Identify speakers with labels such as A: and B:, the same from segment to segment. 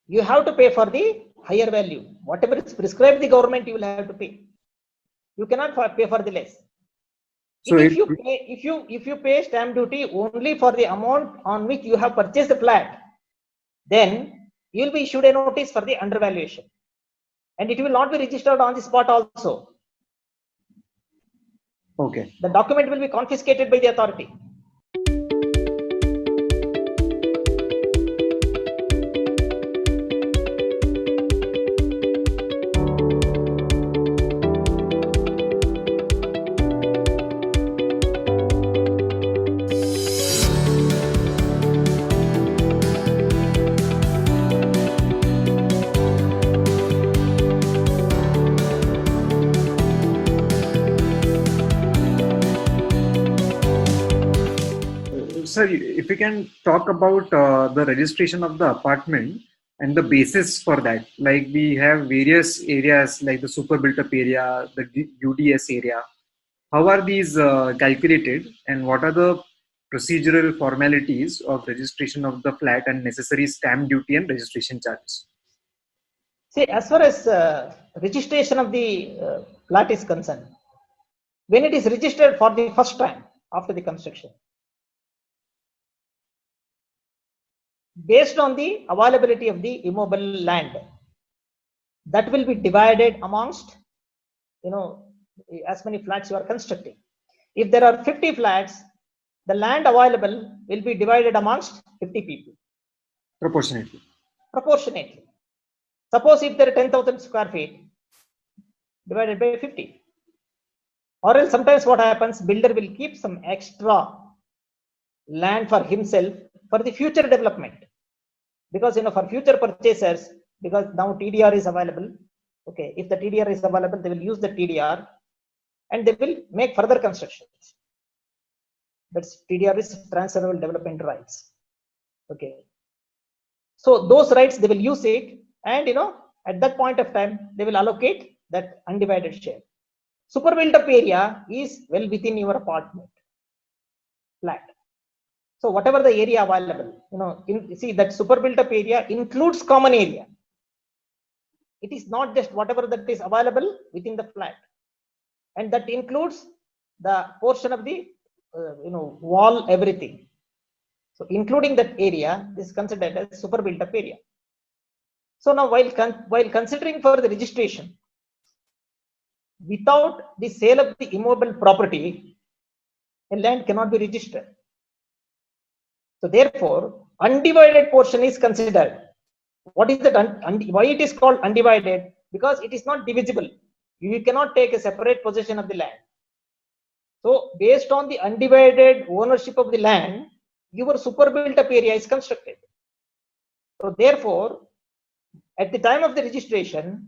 A: you have to pay for the higher value. Whatever is prescribed the government, you will have to pay. You cannot pay for the less.
B: So
A: if you pay stamp duty only for the amount on which you have purchased the flat, then you will be issued a notice for the undervaluation, and it will not be registered on the spot also.
B: Okay.
A: The document will be confiscated by the authority.
B: Sir, if we can talk about the registration of the apartment and the basis for that, like we have various areas like the super built up area, the UDS area. How are these calculated, and what are the procedural formalities of registration of the flat and necessary stamp duty and registration charges?
A: See, as far as registration of the flat is concerned, when it is registered for the first time after the construction, based on the availability of the immobile land, that will be divided amongst, as many flats you are constructing. If there are 50 flats, the land available will be divided amongst 50 people.
B: Proportionately.
A: Suppose if there are 10,000 square feet, divided by 50. Or else sometimes what happens, builder will keep some extra land for himself for the future development, because for future purchasers, because now TDR is available. Okay, if the TDR is available, they will use the TDR and they will make further constructions. That's TDR is transferable development rights. Okay, so those rights they will use it, and at that point of time they will allocate that undivided share. Super built up area is well within your apartment flat. So whatever the area available, see that super built up area includes common area. It is not just whatever that is available within the flat, and that includes the portion of the wall, everything. So including that area is considered as super built up area. So now while considering for the registration, without the sale of the immobile property, a land cannot be registered. So therefore, undivided portion is considered. What is that? Why it is called undivided? Because it is not divisible. You cannot take a separate possession of the land. So based on the undivided ownership of the land, your super built up area is constructed. So therefore, at the time of the registration,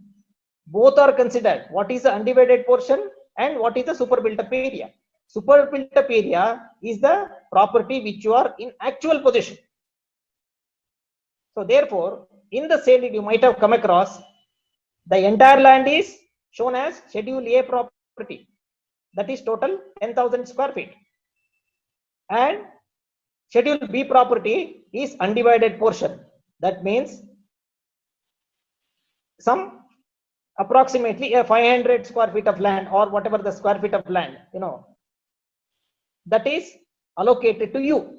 A: both are considered. What is the undivided portion and what is the super built up area? Super built up area is the property which you are in actual possession. So therefore, in the sale you might have come across, the entire land is shown as Schedule A property. That is total 10,000 square feet. And Schedule B property is undivided portion. That means some approximately a 500 square feet of land, or whatever the square feet of land, that is allocated to you.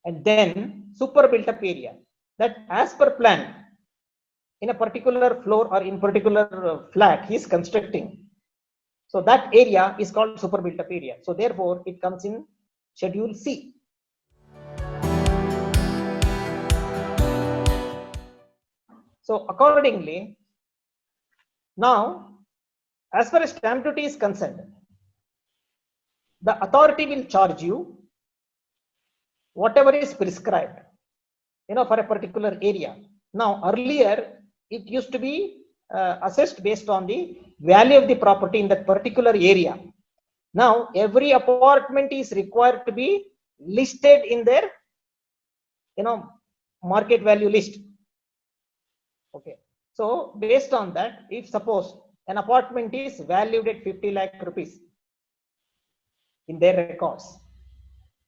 A: And then super built up area, that as per plan in a particular floor or in particular flat he is constructing. So that area is called super built up area. So therefore it comes in Schedule C. So accordingly, now as far as stamp duty is concerned, the authority will charge you whatever is prescribed, for a particular area. Now earlier it used to be assessed based on the value of the property in that particular area. Now every apartment is required to be listed in their market value list. Okay, so based on that, if suppose an apartment is valued at 50 lakh rupees in their records,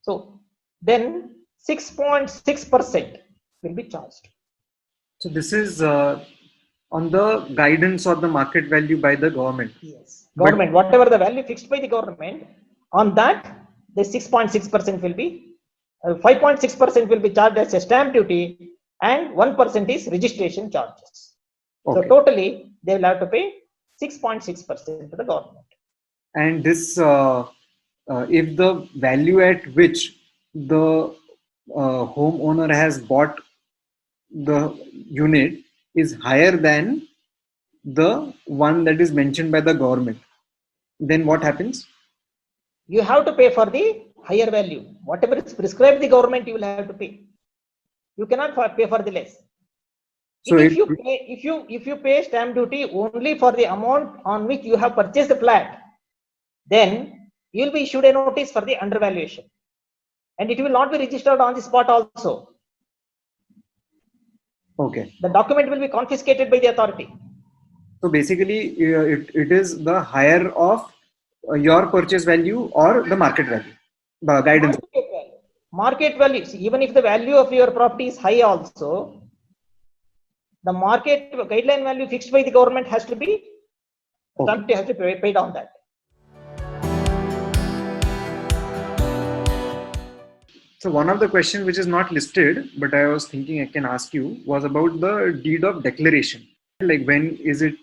A: so then 6.6% will be charged.
B: So this is on the guidance or the market value by the government.
A: Yes.
B: But-
A: Government, whatever the value fixed by the government, on that, the 6.6% will be, 5.6% will be charged as a stamp duty, and 1% is registration charges.
B: Okay.
A: So totally, they will have to pay 6.6% to the government.
B: And this, if the value at which the homeowner has bought the unit is higher than the one that is mentioned by the government, then what happens?
A: You have to pay for the higher value. Whatever is prescribed the government, you will have to pay. You cannot pay for the less.
B: So
A: if you pay stamp duty only for the amount on which you have purchased the flat, then you will be issued a notice for the undervaluation, and it will not be registered on the spot also.
B: Okay.
A: The document will be confiscated by the authority.
B: So basically, it is the higher of your purchase value or the market value, the guidance.
A: Market value. See, even if the value of your property is high also, the market guideline value fixed by the government has to be,
B: Okay.
A: has to be paid on that.
B: So one of the questions which is not listed, but I was thinking I can ask you, was about the deed of declaration. Like when is it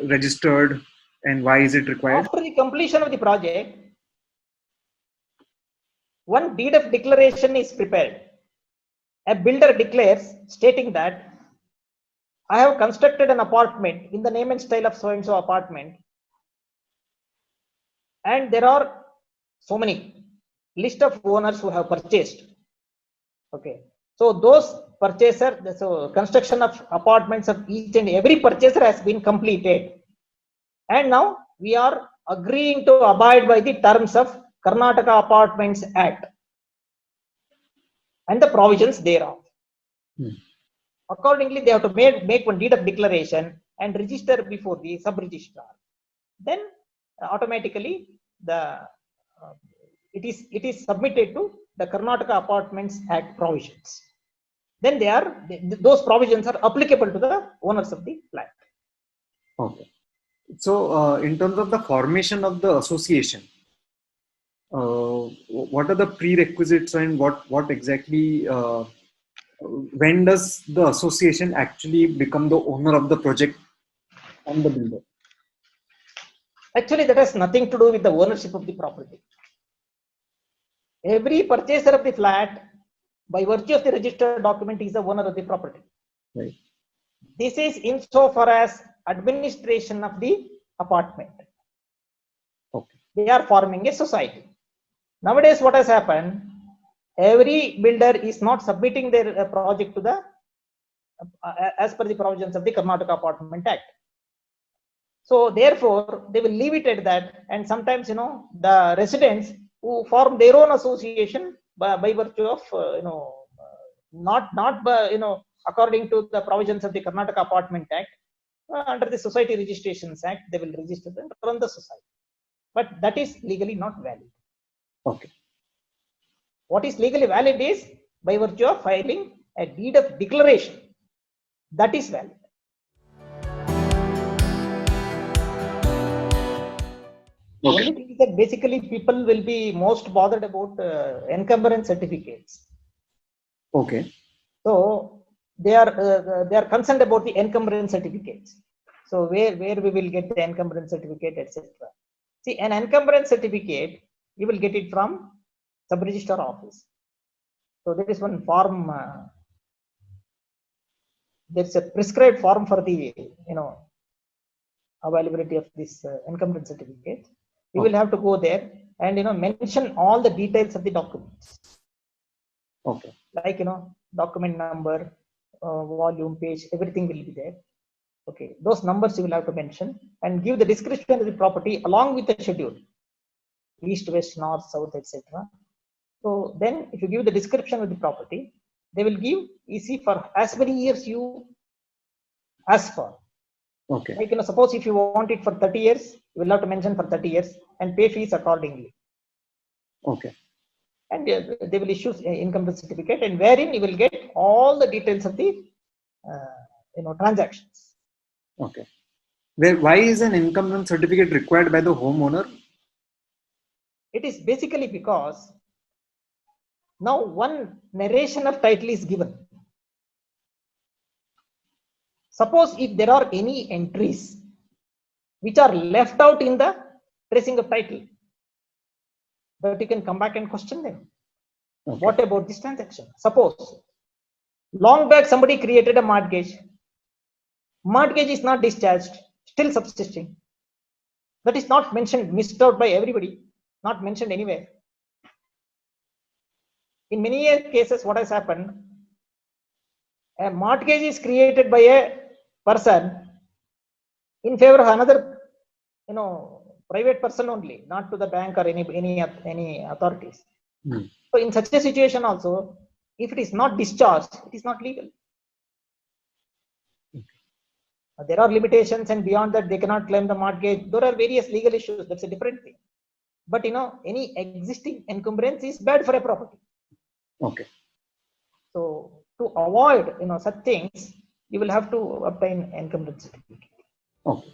B: registered and why is it required?
A: After the completion of the project, one deed of declaration is prepared. A builder declares, stating that I have constructed an apartment in the name and style of so and so apartment, and there are so many list of owners who have purchased. Okay, so those purchaser, so construction of apartments of each and every purchaser has been completed, and now we are agreeing to abide by the terms of Karnataka Apartments Act and the provisions thereof. Accordingly, they have to make one deed of declaration and register before the sub-registrar. Then automatically it is submitted to the Karnataka Apartments Act provisions. Then those provisions are applicable to the owners of the flat.
B: Okay. So in terms of the formation of the association, what are the prerequisites and what exactly? When does the association actually become the owner of the project and the builder?
A: Actually, that has nothing to do with the ownership of the property. Every purchaser of the flat, by virtue of the registered document, is the owner of the property.
B: Right.
A: This is insofar as administration of the apartment.
B: Okay.
A: They are forming a society. Nowadays, what has happened? Every builder is not submitting their project to the as per the provisions of the Karnataka Apartment Act. So therefore, they will leave it at that. And sometimes, the residents who form their own association by virtue of, not according to the provisions of the Karnataka Apartment Act, under the Society Registrations Act, they will register and run the society. But that is legally not valid.
B: Okay.
A: What is legally valid is by virtue of filing a deed of declaration. That is valid. The only thing is that basically people will be most bothered about encumbrance certificates.
B: Okay.
A: So they are concerned about the encumbrance certificates. So where we will get the encumbrance certificate, etc. See, an encumbrance certificate, you will get it from sub-registrar office. So there is one form. There is a prescribed form for the availability of this encumbrance certificate. You will have to go there and mention all the details of the documents.
B: Okay.
A: Like document number, volume, page, everything will be there. Okay, those numbers you will have to mention and give the description of the property along with the schedule, east, west, north, south, etc. So then, if you give the description of the property, they will give EC for as many years you ask for.
B: Okay.
A: Like suppose if you want it for 30 years, you will have to mention for 30 years and pay fees accordingly.
B: Okay.
A: and they will issue encumbrance certificate, and wherein you will get all the details of the transactions.
B: Okay. Why is an encumbrance certificate required by the homeowner?
A: It is basically because now one narration of title is given. Suppose if there are any entries which are left out in the tracing of title, that you can come back and question them.
B: Okay.
A: What about this transaction? Suppose long back somebody created a mortgage. Mortgage is not discharged, still subsisting. That is not mentioned, missed out by everybody, not mentioned anywhere. In many cases, what has happened? A mortgage is created by a person in favor of another, private person only, not to the bank or any authorities. So in such a situation also, if it is not discharged, it is not legal. There are limitations, and beyond that, they cannot claim the mortgage. There are various legal issues. That's a different thing. But any existing encumbrance is bad for a property.
B: Okay.
A: So to avoid such things, you will have to obtain encumbrance certificate.
B: Okay.